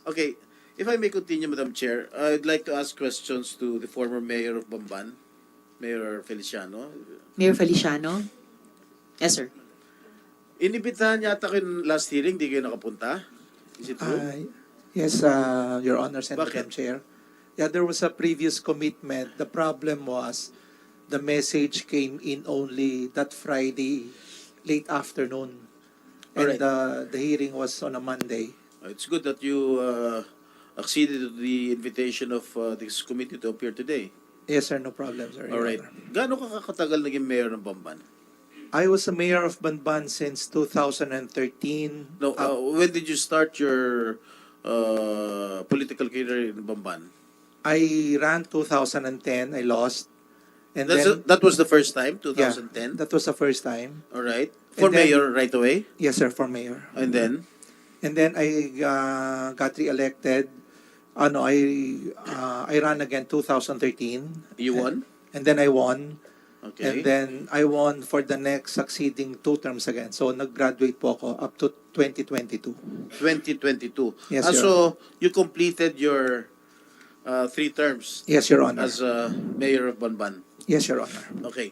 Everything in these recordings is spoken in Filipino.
Okay, if I may continue, Madam Chair, I'd like to ask questions to the former mayor of Bamban, Mayor Feliciano. Mayor Feliciano? Yes, sir. Inibitahan yata kayo last hearing, di kayo nakapunta? Is it true? Yes, Your Honor, and Bakit? Madam Chair. Yeah, there was a previous commitment. The problem was the message came in only that Friday, late afternoon. And Alright. the hearing was on a Monday. It's good that you acceded to the invitation of this committee to appear today. Yes, sir, no problem, sir. Your Alright. Honor. Gaano ka katagal naging mayor ng Bamban? I was a mayor of Banban since 2013. No, when did you start your political career in Bamban? I ran 2010, I lost. And then, That was the first time, yeah, 2010? that was the first time. Alright. For And then- mayor right away? Yes, sir, for mayor. And then? And then I got re-elected. I ran again 2013. You won? And then I won. Okay. And then I won for the next succeeding 2 terms again. So nag-graduate po ako up to 2022. 2022. Yes, So you completed your 3 terms Yes, Your Honor. as mayor of Banban. Yes, Your Honor. Okay.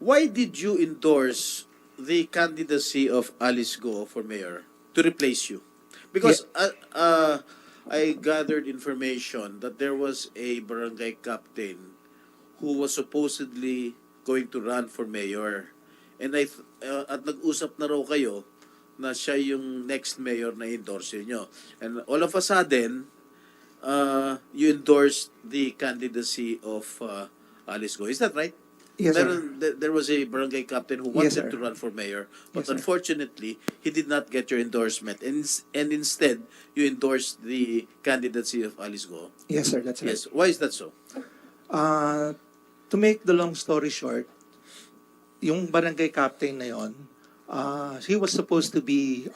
Why did you endorse the candidacy of Alice Go for mayor to replace you? Because I gathered information that there was a barangay captain who was supposedly going to run for mayor. And at nag-usap na raw kayo na siya yung next mayor na endorse nyo. And all of a sudden, you endorsed the candidacy of Alice Go. Is that right? Yes, sir. There was a barangay captain who Yes, wanted sir. to run for mayor, but Yes, sir. unfortunately, he did not get your endorsement. And instead, you endorsed the candidacy of Alice Go. Yes, sir. That's right. Yes. Why is that so? To make the long story short, yung barangay captain na yon, he was supposed to be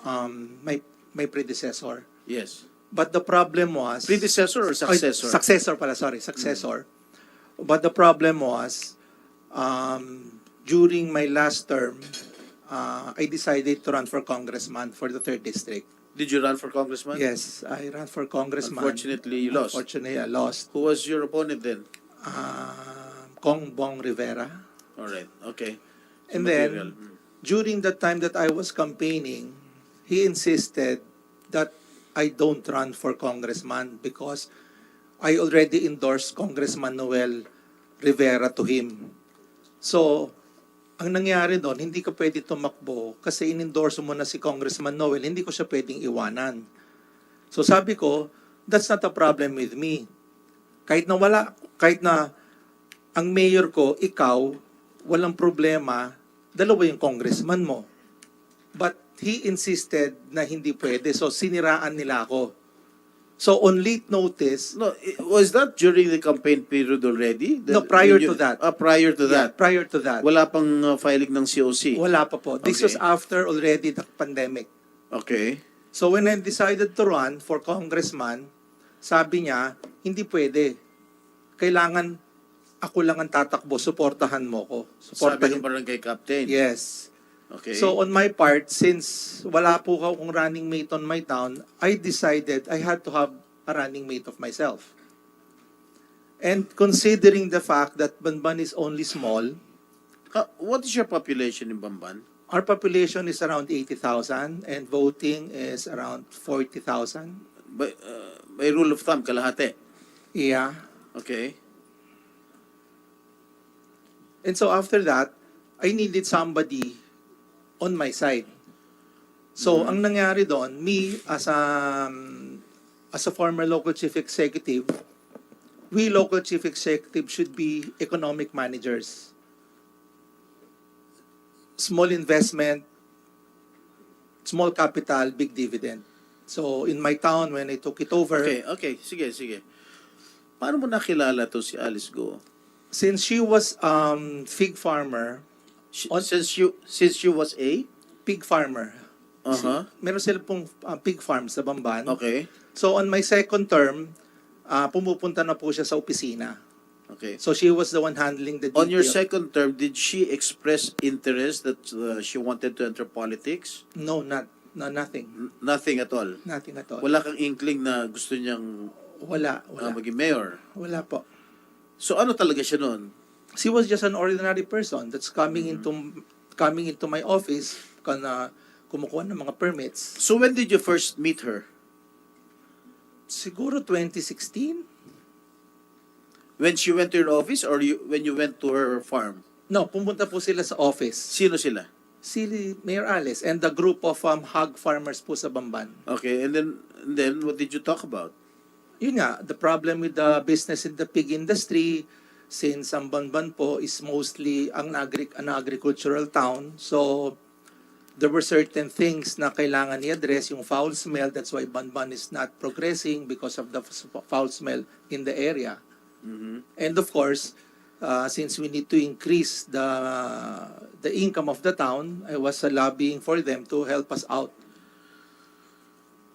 my predecessor. Yes. But the problem was... Predecessor or successor? Successor pala, sorry. Successor. But the problem was, during my last term, I decided to run for congressman for the 3rd District. Did you run for congressman? Yes, I ran for congressman. Unfortunately, you lost. Unfortunately, I lost. Who was your opponent then? Kong Bong Rivera. All right. Okay. So And material. then, during the time that I was campaigning, he insisted that I don't run for congressman because I already endorsed Congressman Noel Rivera to him. So, ang nangyari doon, hindi ka pwede tumakbo kasi in-endorse mo na si Congressman Noel, hindi ko siya pwedeng iwanan. So sabi ko, that's not a problem with me. Kahit na ang mayor ko, ikaw, walang problema, dalawa yung congressman mo. But he insisted na hindi pwede, so siniraan nila ako. So on late notice, No, was that during the campaign period already? No, prior to that. Prior to yeah, that. prior to that, Wala pang filing ng COC. wala pa po. This Okay. was after already the pandemic. Okay. So when I decided to run for congressman, sabi niya, hindi pwede. Kailangan ako lang ang tatakbo, suportahan mo ko. Sabi ng barangay captain. Yes. Okay. So on my part, since wala po akong running mate on my town, I decided I had to have a running mate of myself. And considering the fact that Banban is only small, What is your population in Bamban? our population is around 80,000 and voting is around 40,000. By rule of thumb, kalahati. Yeah. Okay. And so after that, I needed somebody on my side. So ang nangyari doon, me as a former local chief executive, we local chief executive should be economic managers. Small investment, small capital, big dividend. So in my town, when I took it over, Okay. Sige. Paano mo nakilala to si Alice Go? since she was fig farmer, Since you was a? pig farmer. Uh-huh. Meron sila pong pig farm sa Bamban. Okay. So on my second term, pumupunta na po siya sa opisina. Okay. So she was the one handling the On your detail. second term, did she express interest that she wanted to enter politics? No, not. No, nothing. Nothing at all. Nothing at all. Wala kang inkling na gusto niyang Wala. maging mayor. Wala po. So ano talaga siya noon? She was just an ordinary person that's coming into my office kana kumukuha ng mga permits. So when did you first meet her? Siguro 2016? When she went to your office or when you went to her farm? No, pumunta po sila sa office. Sino sila? Si Mayor Alice and the group of hog farmers po sa Bamban. Okay, and then what did you talk about? Yun nga, the problem with the business in the pig industry, since ang Bamban po is mostly an agricultural town, so there were certain things na kailangan i-address, yung foul smell, that's why Bamban is not progressing because of the foul smell in the area. And of course, since we need to increase the income of the town, I was lobbying for them to help us out.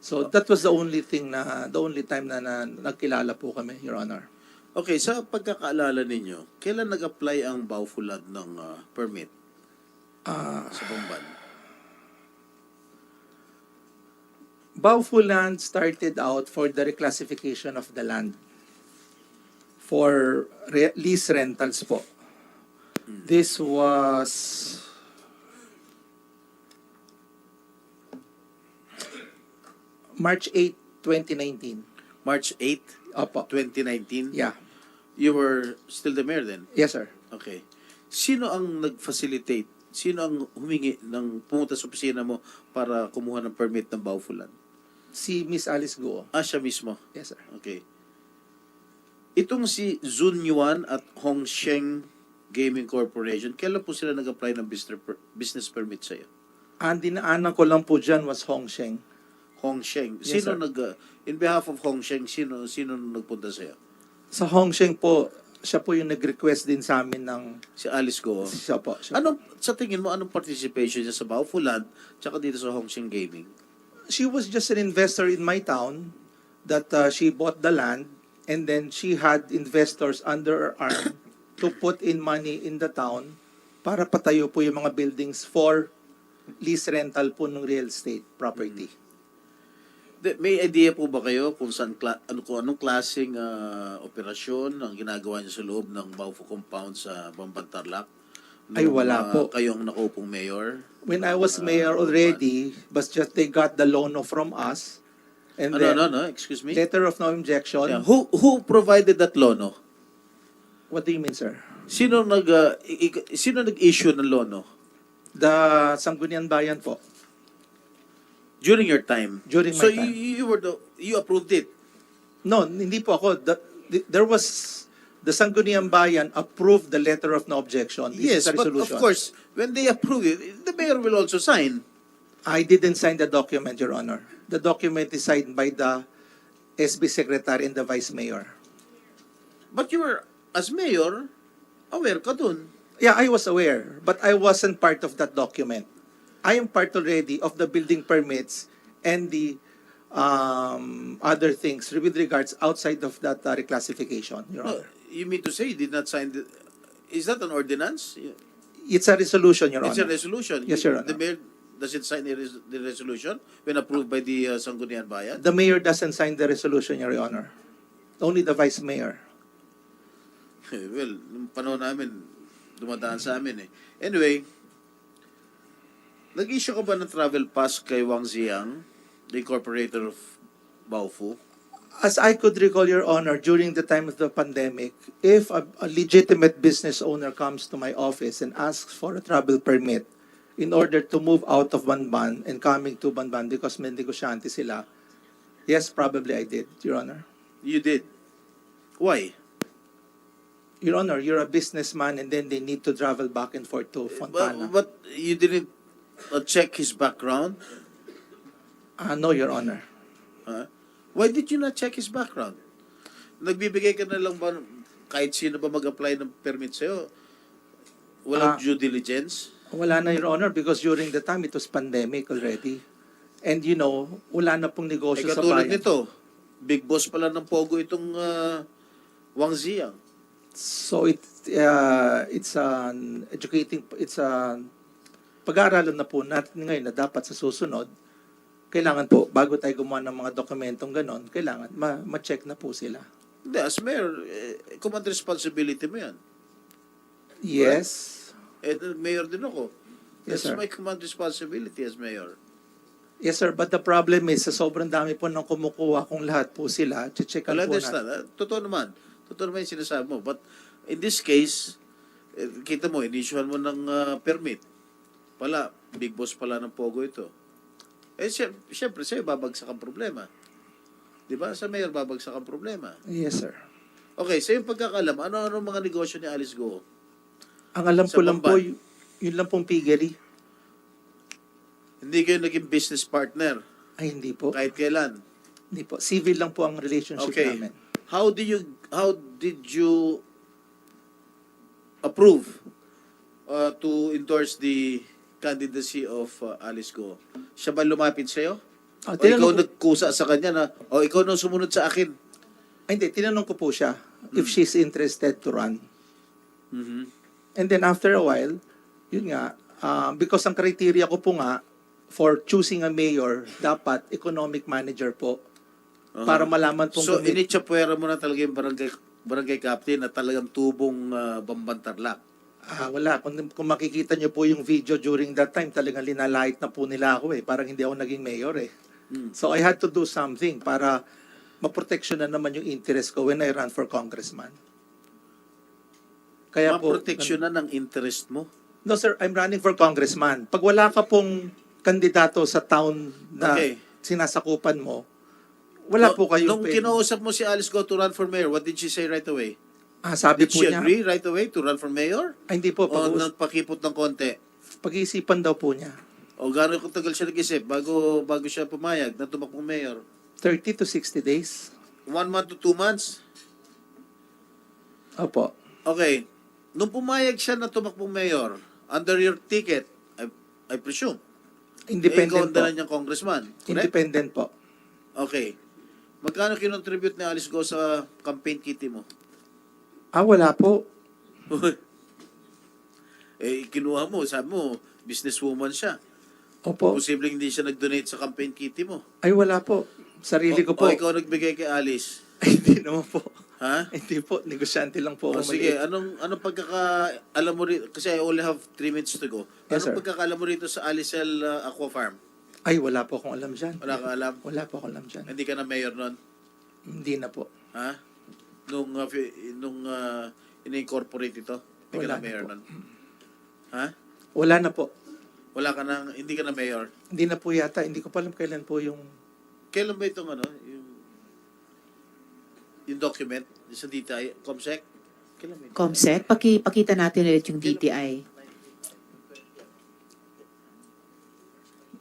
So that was the only time na nagkilala po kami, Your Honor. Okay, sa pagkakaalala ninyo, kailan nag-apply ang Baufulad ng permit sa Bamban? Baufulad started out for the reclassification of the land for lease rentals po. This was March 8, 2019. March 8, Opo. 2019? Yeah. You were still the mayor then? Yes, sir. Okay. Sino ang nag-facilitate? Sino ang humingi ng pumunta sa opisina mo para kumuha ng permit ng Baufulad? Si Miss Alice Guo. Siya mismo. Yes, sir. Okay. Itong si Zun Yuan at Hong Sheng Gaming Corporation, kailan po sila nag-apply ng business permit sa'yo? Ang dinaanan ko lang po dyan was Hong Sheng. Hong Sheng. Yes, Sino sir. in behalf of Hong Sheng, sino nagpunta sa'yo? Sa Hong Sheng po, siya po yung nag-request din sa amin ng... Si Alice Go. Siya po. Sa tingin mo, anong participation niya sa Baufulad tsaka dito sa Hong Sheng Gaming? She was just an investor in my town that she bought the land and then she had investors under her arm to put in money in the town para patayo po yung mga buildings for lease rental po ng real estate property. May idea po ba kayo kung anong klaseng operasyon ang ginagawa niyo sa loob ng Baufo compound sa Bamban Tarlac? Ay, wala po. Kayong nakuupong mayor? When I was mayor already, but just they got the loan from us and then excuse me? letter of no objection. Yeah. Who provided that loan? No? What do you mean, sir? Sino nag-issue ng loan? No? The Sangguniang Bayan po. During your time? During my so time. you approved it? No, hindi po ako. There was the Sangguniang Bayan approved the letter of no objection. This Yes, is a but of resolution. course, when they approve it, the mayor will also sign. I didn't sign the document, Your Honor. The document is signed by the SB Secretary and the Vice Mayor. But you were, as mayor, aware ka dun. Yeah, I was aware, but I wasn't part of that document. I am part already of the building permits and the other things with regards outside of that reclassification, Your Honor. You mean to say you did not sign the... Is that an ordinance? It's a resolution, Your It's a Honor. resolution. Yes, Your Honor. The mayor doesn't sign the resolution when approved by the Sangguniang Bayan? The mayor doesn't sign the resolution, Your Honor. Only the Vice Mayor. Well, nung panahon namin, dumadaan sa amin eh. Anyway, nag-issue ka ba ng travel pass kay Wang Ziang, the incorporator of Baofu? As I could recall, Your Honor, during the time of the pandemic, if a legitimate business owner comes to my office and asks for a travel permit in order to move out of Banban and coming to Banban because may negosyante sila, yes, probably I did, Your Honor. You did. Why? Your Honor, you're a businessman and then they need to travel back and forth to Fontana. But you didn't check his background? No, Your Honor. Huh? Why did you not check his background? Nagbibigay ka na lang ba, kahit sino ba mag-apply ng permit sa'yo? Walang due diligence? Wala na, Your Honor, because during the time, it was pandemic already. And you know, wala na pong negosyo sa Katulad bayan. nito, big boss pala ng Pogo itong Wang Ziang. So it's an pag-aaralan na po natin ngayon na dapat sa susunod kailangan po, bago tayo gumawa ng mga dokumentong ganon, kailangan ma-check na po sila. Hindi, as mayor, command responsibility mo yan. Yes. Mayor din ako. Yes, That's sir. my command responsibility as mayor. Yes, sir. But the problem is, sa sobrang dami po nang kumukuha, kung lahat po sila, checkan Well, I po understand. natin. Totoo naman. Totoo naman yung sinasabi mo. But in this case, kita mo, inissuehan mo ng permit. Pala, big boss pala ng Pogo ito. Siyempre, sa'yo babagsak ang problema. Di ba? Sa mayor, babagsak ang problema. Yes, sir. Okay, sa yung pagkakalam, ano mga negosyo ni Alice Go? Ang alam Sa ko lang po, Bamban. yun lang pong piggery. Hindi kayo naging business partner Ay, hindi po. kahit kailan. Hindi po. Civil lang po ang relationship Okay. namin. How did you approve to endorse the candidacy of Alice Go? Siya ba lumapit sa'yo? O ikaw nagkusa sa kanya na, o ikaw nang sumunod sa akin? Ay, hindi. Tinanong ko po siya if she's interested to run. Mhm. And then after a while, yun nga, because ang criteria ko po nga, for choosing a mayor, dapat economic manager po. Para malaman pong So, initsapuera mo na talaga yung barangay captain na talagang tubong Bambantarlak. Wala. Kung makikita nyo po yung video during that time, talagang linalait na po nila ako eh. Parang hindi ako naging mayor eh. So I had to do something para maproteksyon na naman yung interest ko when I ran for congressman. Kaya po, Maproteksyonan ng interest mo. no sir, I'm running for congressman. Pag wala ka pong kandidato sa town na Okay. sinasakupan mo, wala po kayong Nung kinausap mo si Alice Go to run for mayor, what did she say right away? sabi Did po she niya, agree right away to run for mayor? hindi po, O nagpakipot ng konti? pag-iisipan daw po niya. O gano'ng katagal siya nag-isip bago siya pumayag na tumakbong mayor? 30 to 60 days. 1 month to 2 months? Opo. Okay. Nung pumayag siya na tumakbong mayor, under your ticket, I presume, ikaw Independent ang po. dala niyang congressman. Correct? Independent po. Okay. Magkano kinontribute ni Alice Go sa campaign kitty mo? Wala po. Kinuha mo, sabi mo, businesswoman siya. Opo. Posibleng hindi siya nag-donate sa campaign kitty mo. Ay, wala po. Sarili ko po. O ikaw nagbigay kay Alice. Ay, hindi naman po. Ha? Hindi po. Negosyante lang po O ako. sige, maliit. anong pagkakaalam mo rito? Kasi I only have 3 minutes to go. Yes, Anong sir. pagkakaalam mo rito sa Alicel Aqua Farm? Ay, wala po akong alam dyan. Wala kang alam? Wala po akong alam dyan. Hindi ka na mayor nun? Hindi na po. Ha? Nung in-incorporate ito? Hindi ka Wala na na mayor po. nun? Ha? Wala na po. Hindi ka na mayor? Hindi na po yata. Hindi ko pa alam kailan po yung... Kailan ba itong yung document sa DTI, COMSEC? Kailan ba ito? Comsec, pakita natin ulit yung DTI.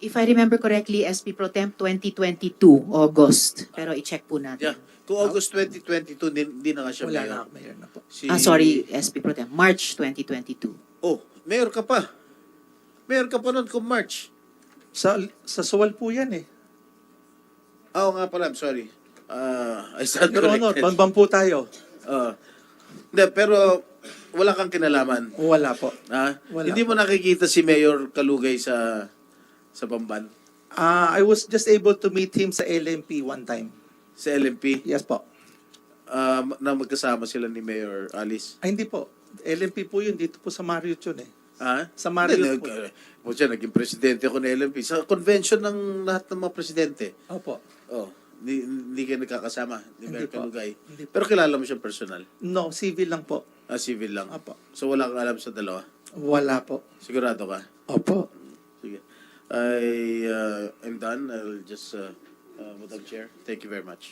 If I remember correctly, SP Pro Temp 2022, August. Pero i-check po natin. Yeah. Kung August 2022, hindi na nga siya Wala mayor. na. Mayor na po. Sorry, SP Pro Temp. March 2022. Oh, mayor ka pa. Mayor ka pa nun kung March. Sa Suwal po yan eh. Oo nga pala, I'm sorry. I stand Your Honor, corrected. bambam po tayo. Hindi, pero wala kang kinalaman. Wala po. Ha? Wala Hindi mo nakikita si Mayor Kalugay sa Bamban? I was just able to meet him sa LMP one time. Sa LMP? Yes po. Na magkasama sila ni Mayor Alice? Ay, hindi po. LMP po yun. Dito po sa Marriott yun eh. Ha? Sa Marriott po. Naging presidente ako ng LMP. Sa convention ng lahat ng mga presidente. Opo. Oh, hindi kayo nagkakasama ni Hindi Mayor po. Kalugay. Hindi po. Pero kilala mo siya personal? No, civil lang po. Civil lang. Opo. So wala kang alam sa dalawa? Wala po. Sigurado ka? Opo. Sige. I'm done. I'll just, Madam Chair, thank you very much.